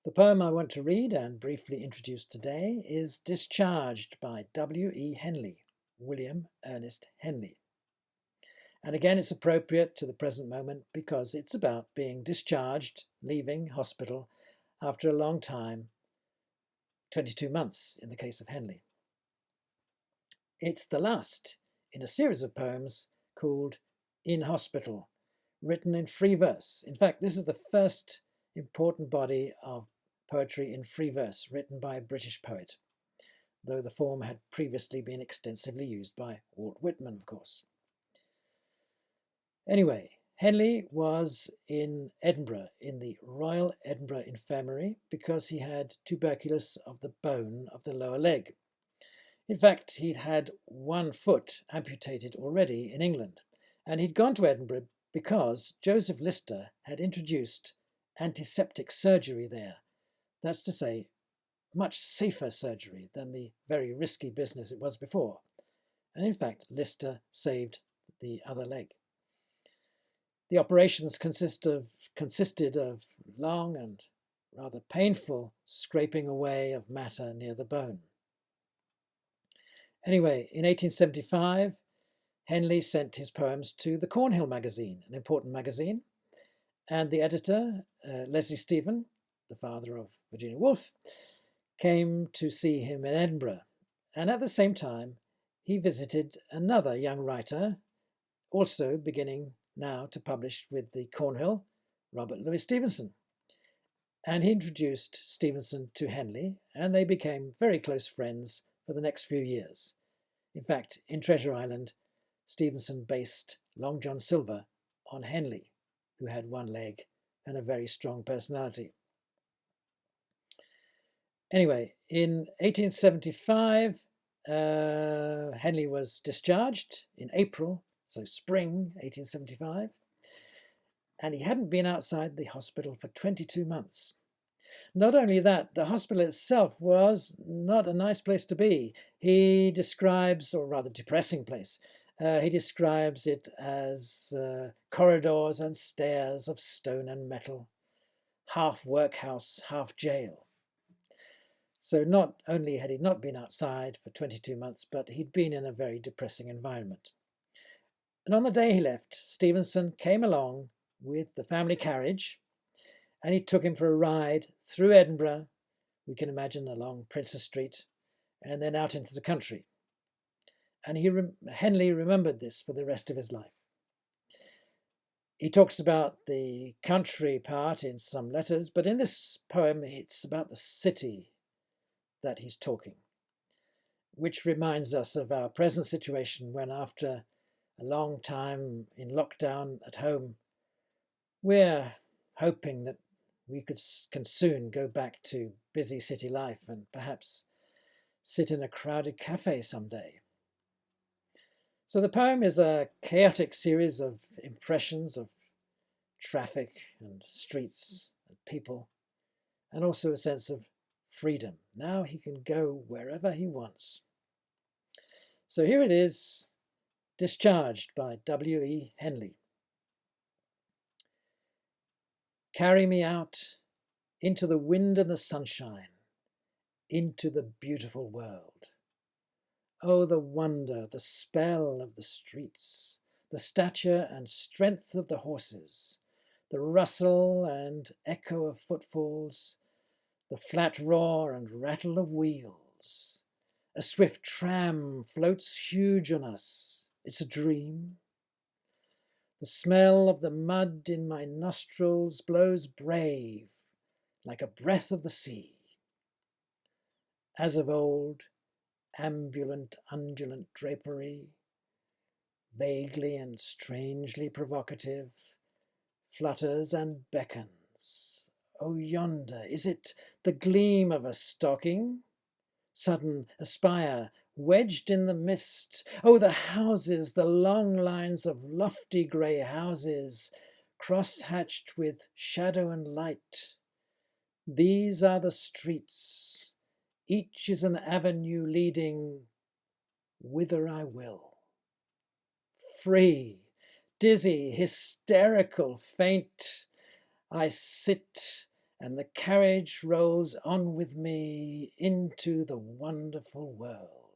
The poem I want to read and briefly introduce today is Discharged by W.E. Henley, William Ernest Henley. And again, it's appropriate to the present moment because it's about being discharged, leaving hospital after a long time, 22 months in the case of Henley. It's the last in a series of poems called In Hospital, written in free verse. In fact, this is the first important body of poetry in free verse written by a British poet, though the form had previously been extensively used by Walt Whitman, of course. Anyway, Henley was in Edinburgh, in the Royal Edinburgh Infirmary, because he had tuberculosis of the bone of the lower leg. In fact, he'd had one foot amputated already in England, and he'd gone to Edinburgh because Joseph Lister had introduced antiseptic surgery there. That's to say, much safer surgery than the very risky business it was before. And in fact, Lister saved the other leg. The operations consisted of long and rather painful scraping away of matter near the bone. Anyway, in 1875, Henley sent his poems to the Cornhill magazine, an important magazine, and the editor, Leslie Stephen, the father of Virginia Woolf, came to see him in Edinburgh. And at the same time, he visited another young writer, also beginning now to publish with the Cornhill, Robert Louis Stevenson. And he introduced Stevenson to Henley, and they became very close friends for the next few years. In fact, in Treasure Island, Stevenson based Long John Silver on Henley, who had one leg and a very strong personality. Anyway, in 1875, Henley was discharged in April, so spring 1875, and he hadn't been outside the hospital for 22 months. Not only that, the hospital itself was not a nice place to be. He describes, or rather depressing place, he describes it as corridors and stairs of stone and metal, half workhouse, half jail. So not only had he not been outside for 22 months, but he'd been in a very depressing environment. And on the day he left, Stevenson came along with the family carriage, and he took him for a ride through Edinburgh, we can imagine along Princes Street, and then out into the country. And Henley remembered this for the rest of his life. He talks about the country part in some letters, but in this poem it's about the city that he's talking, which reminds us of our present situation when, after a long time in lockdown at home, we're hoping that we can soon go back to busy city life and perhaps sit in a crowded cafe someday. So the poem is a chaotic series of impressions of traffic and streets and people, and also a sense of freedom. Now he can go wherever he wants. So here it is, Discharged by W.E. Henley. Carry me out into the wind and the sunshine, into the beautiful world. Oh, the wonder, the spell of the streets, the stature and strength of the horses, the rustle and echo of footfalls, the flat roar and rattle of wheels. A swift tram floats huge on us. It's a dream. The smell of the mud in my nostrils blows brave, like a breath of the sea. As of old, ambulant, undulant drapery, vaguely and strangely provocative, flutters and beckons. Oh, yonder, is it the gleam of a stocking? Sudden, a spire, wedged in the mist. Oh, the houses, the long lines of lofty grey houses, cross-hatched with shadow and light. These are the streets. Each is an avenue leading whither I will. Free, dizzy, hysterical, faint, I sit and the carriage rolls on with me into the wonderful world.